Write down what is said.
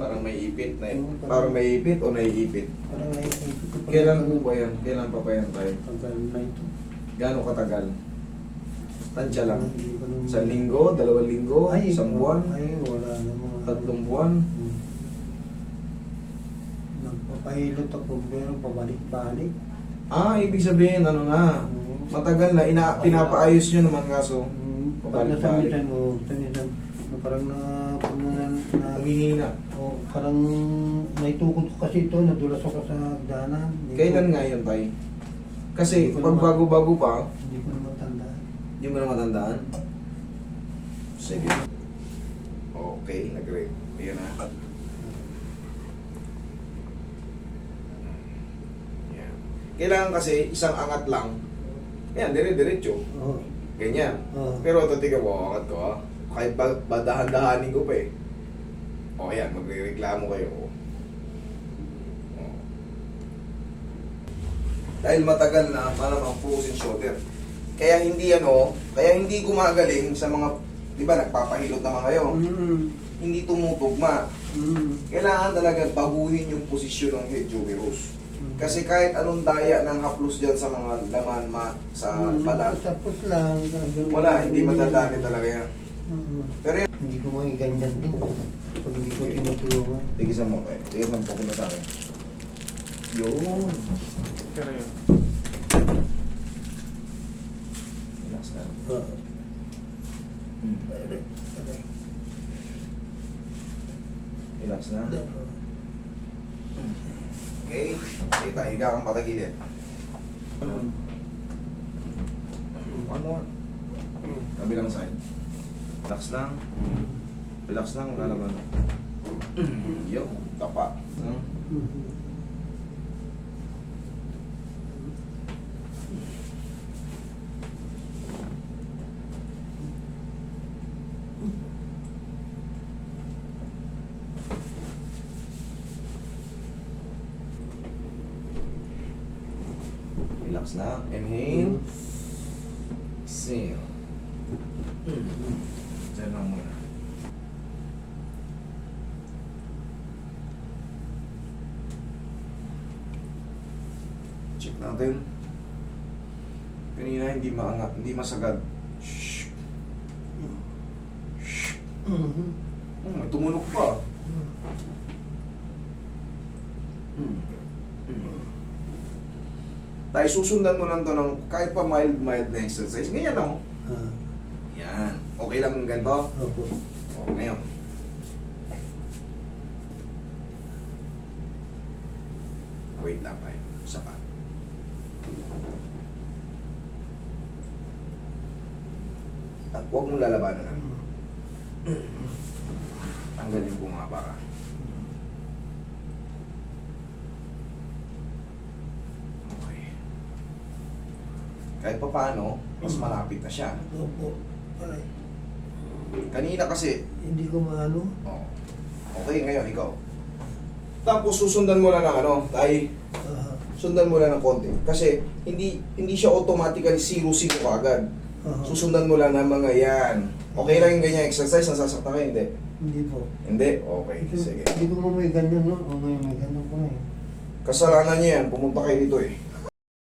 Parang may ipit na Oo, parang may ipit o naiipit. Parang naisipin ko pa. Kailan po ba yan? Kailan pa yan tayo? Tagal na ito. Gano'ng katagal? Tansya lang. Hindi ko naman- 1 linggo, 2 linggo, Ay, 1 buwan, Ay, wala naman. 3 buwan. Nagpapahilot ako pero pabalik-balik. Ibig sabihin, ano nga, matagal na, pinapaayos nyo naman kaso, Pag pabalik-balik. nasamitan mo, tanisan, parang Humihina. parang naitukod ko kasi ito, nadulas ako sa hagdanan. Kailan nga yun, tay? Kasi Hindi ko pag naman- bago-bago pa, Hindi ko naman tandaan. hindi mo na matandaan. Sige. Okay, nag-rate. Ayan na. Yan. Kailangan kasi isang angat lang. Yan, dire-diretso. Oo. Ganyan. Oo. Pero ito, tiga mo, angat ko ha. Kahit badahan-dahanin ko pa eh. O yan, magre-reklamo kayo. O. Dahil matagal na, malamang frozen shoulder. Kaya hindi gumagaling sa mga, di ba, nagpapahilot naman kayo. Hindi tumutugma. Kailangan talaga baguhin yung posisyon ng head humerus. Kasi kahit anong daya ng haplos dyan sa mga laman sa balat, Tapos lang. wala, hindi madadami talaga yan. Pero yan, Hindi ko ganyan din. Pag hindi ko tinutulungan. tigisan mo kayo. Tigisan mo po sa akin. Yun. Pero yun. Relax na. Relax na. Okay. Kita, higa kang patagilid. One more. Kabilang side. Relax lang. Relax lang, wala naman. Yo, tapa. Relax lang. Inhale. Exhale. Diyan lang muna. Check natin. Kanina hindi maangat, hindi masagad. Shhh. Shhh. May tumunog pa. Tayo susundan mo lang to ng kahit pa mild na exercise. Ganyan lang. Yan. Okay lang yung ganito? Opo. O, ngayon. Wait lang tayo. Isa pa. Huwag mong lalabanan na. Tanggalin ko nga para. Okay. Kahit pa paano, mas malapit na siya. Opo. Ay, Kanina kasi, hindi ko maano. oh, okay, ngayon ikaw. Tapos susundan mo lang ng tayo, sundan mo lang ng konti. Kasi hindi siya automatically 0-0 agad. Susundan mo lang ng mga yan. Okay lang yung ganyan exercise, nasasaktan ka, hindi? Hindi po. Hindi? Okay, sige. Hindi ko mo may ganyan, no? O may ganyan ko na eh. Kasalanan niya yan, pumunta kayo dito eh.